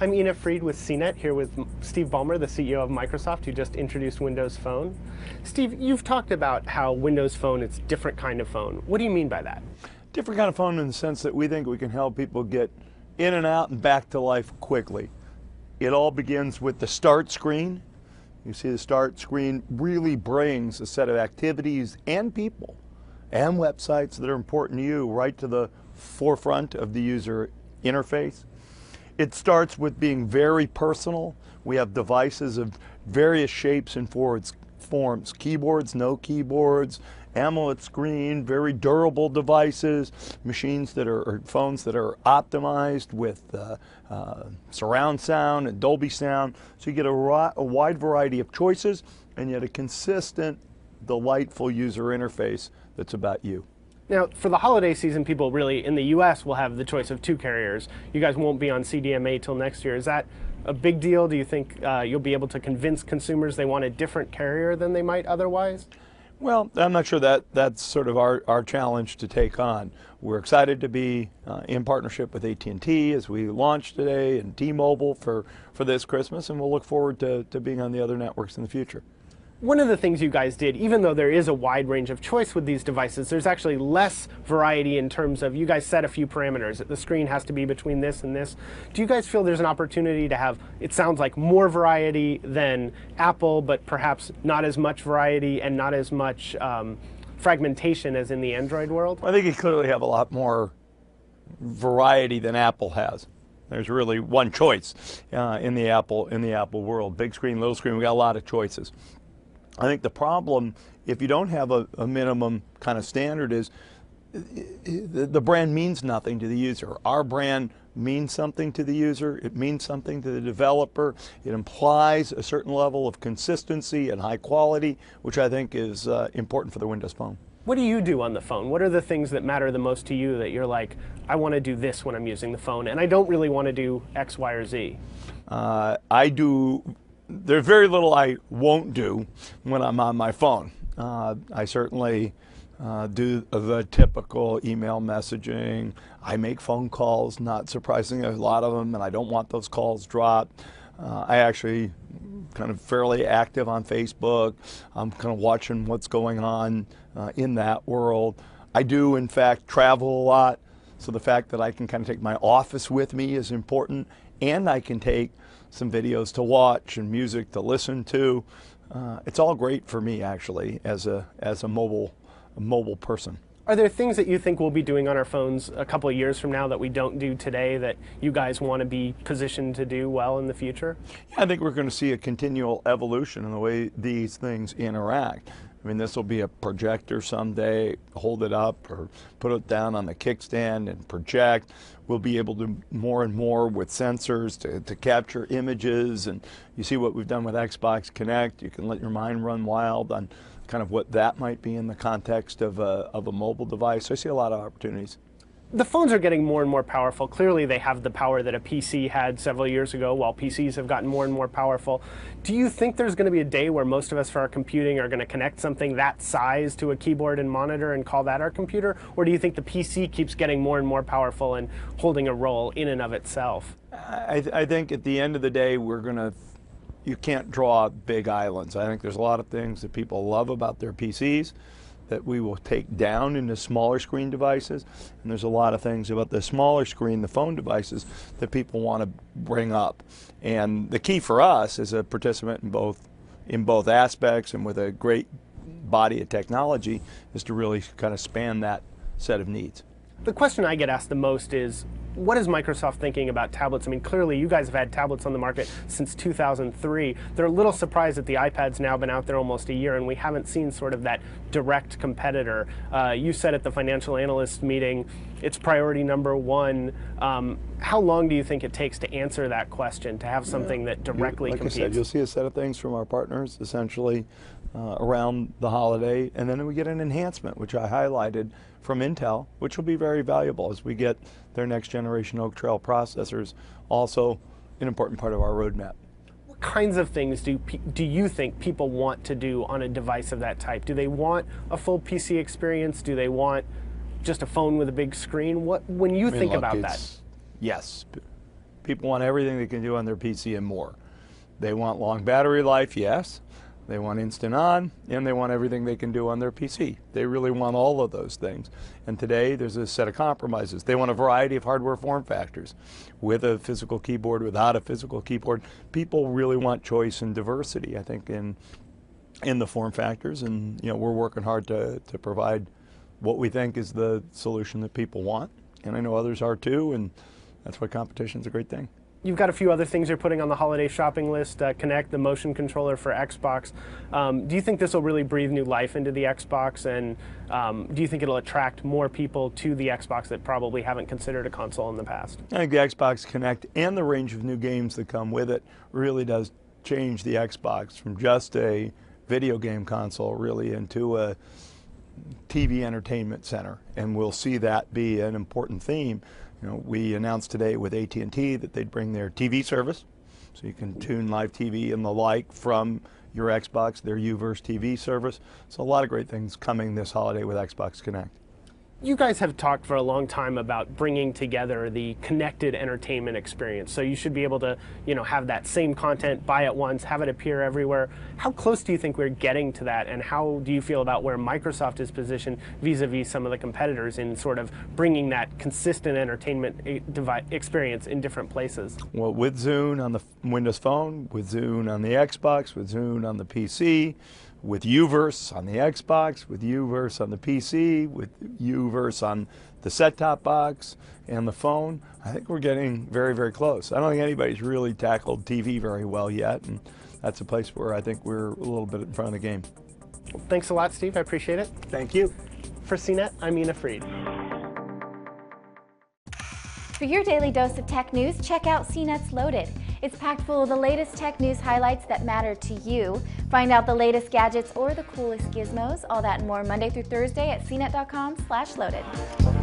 I'm Ina Fried with CNET, here with Steve Ballmer, the CEO of Microsoft, who just introduced Windows Phone. Steve, you've talked about how Windows Phone is a different kind of phone. What do you mean by that? Different kind of phone in the sense that we think we can help people get in and out and back to life quickly. It all begins with the start screen. You see the start screen really brings a set of activities and people and websites that are important to you right to the forefront of the user interface. It starts with being very personal. We have devices of various shapes and forms, keyboards, no keyboards, AMOLED screen, very durable devices, machines that are, or phones that are optimized with surround sound and Dolby sound. So you get a wide variety of choices and yet a consistent, delightful user interface that's about you. Now, for the holiday season, people really, in the US, will have the choice of two carriers. You guys won't be on CDMA till next year. Is that a big deal? Do you think you'll be able to convince consumers they want a different carrier than they might otherwise? Well, I'm not sure that's sort of our challenge to take on. We're excited to be in partnership with AT&T as we launch today and T-Mobile for this Christmas, and we'll look forward to being on the other networks in the future. One of the things you guys did, even though there is a wide range of choice with these devices, there's actually less variety in terms of, you guys set a few parameters. The screen has to be between this and this. Do you guys feel there's an opportunity to have, it sounds like, more variety than Apple, but perhaps not as much variety and not as much fragmentation as in the Android world? I think you clearly have a lot more variety than Apple has. There's really one choice in the Apple world. Big screen, little screen, we got a lot of choices. I think the problem, if you don't have a minimum kind of standard, is the brand means nothing to the user. Our brand means something to the user. It means something to the developer. It implies a certain level of consistency and high quality, which I think is important for the Windows Phone. What do you do on the phone? What are the things that matter the most to you that you're like, I want to do this when I'm using the phone, and I don't really want to do X, Y, or Z? There's very little I won't do when I'm on my phone. I certainly do the typical email messaging. I make phone calls, not surprisingly, a lot of them, and I don't want those calls dropped. I actually kind of fairly active on Facebook. I'm kind of watching what's going on in that world. I do, in fact, travel a lot, so the fact that I can kind of take my office with me is important, and I can take some videos to watch and music to listen to. It's all great for me, actually, as a mobile person. Are there things that you think we'll be doing on our phones a couple of years from now that we don't do today that you guys want to be positioned to do well in the future? Yeah, I think we're going to see a continual evolution in the way these things interact. I mean, this will be a projector someday, hold it up or put it down on the kickstand and project. We'll be able to more and more with sensors to capture images, and you see what we've done with Xbox Kinect. You can let your mind run wild on kind of what that might be in the context of a mobile device. So I see a lot of opportunities. The phones are getting more and more powerful. Clearly they have the power that a PC had several years ago, while PCs have gotten more and more powerful. Do you think there's going to be a day where most of us for our computing are going to connect something that size to a keyboard and monitor and call that our computer? Or do you think the PC keeps getting more and more powerful and holding a role in and of itself? I think at the end of the day, you can't draw big islands. I think there's a lot of things that people love about their PCs that we will take down into smaller screen devices, and there's a lot of things about the smaller screen, the phone devices, that people want to bring up. And the key for us as a participant in both aspects and with a great body of technology is to really kind of span that set of needs. The question I get asked the most is, what is Microsoft thinking about tablets? I mean, clearly you guys have had tablets on the market since 2003. They're a little surprised that the iPad's now been out there almost a year and we haven't seen sort of that direct competitor. You said at the financial analyst meeting, it's priority number one. How long do you think it takes to answer that question, to have something that directly competes? Like I said, you'll see a set of things from our partners, essentially, around the holiday, and then we get an enhancement, which I highlighted, from Intel, which will be very valuable as we get their next generation Oak Trail processors, also an important part of our roadmap. What kinds of things do you think people want to do on a device of that type? Do they want a full PC experience? Do they want just a phone with a big screen? When you think about that? Yes. People want everything they can do on their PC and more. They want long battery life, yes. They want instant on, and they want everything they can do on their PC. They really want all of those things. And today, there's a set of compromises. They want a variety of hardware form factors, with a physical keyboard, without a physical keyboard. People really want choice and diversity, I think, in the form factors. And we're working hard to provide what we think is the solution that people want. And I know others are too, and that's why competition's a great thing. You've got a few other things you're putting on the holiday shopping list, Kinect, the motion controller for Xbox. Do you think this will really breathe new life into the Xbox, and do you think it'll attract more people to the Xbox that probably haven't considered a console in the past? I think the Xbox Kinect and the range of new games that come with it really does change the Xbox from just a video game console really into a TV entertainment center, and we'll see that be an important theme. We announced today with AT&T that they'd bring their TV service, so you can tune live TV and the like from your Xbox, their Uverse TV service. So a lot of great things coming this holiday with Xbox Kinect. You guys have talked for a long time about bringing together the connected entertainment experience. So you should be able to, have that same content, buy it once, have it appear everywhere. How close do you think we're getting to that, and how do you feel about where Microsoft is positioned vis-a-vis some of the competitors in sort of bringing that consistent entertainment experience in different places? Well, with Zune on the Windows Phone, with Zune on the Xbox, with Zune on the PC, with Uverse on the Xbox, with Uverse on the PC, with Uverse on the set-top box and the phone, I think we're getting very, very close. I don't think anybody's really tackled TV very well yet, and that's a place where I think we're a little bit in front of the game. Well, thanks a lot, Steve. I appreciate it. Thank you. For CNET, I'm Ina Fried. For your daily dose of tech news, check out CNET's Loaded. It's packed full of the latest tech news highlights that matter to you. Find out the latest gadgets or the coolest gizmos, all that and more Monday through Thursday at cnet.com/loaded.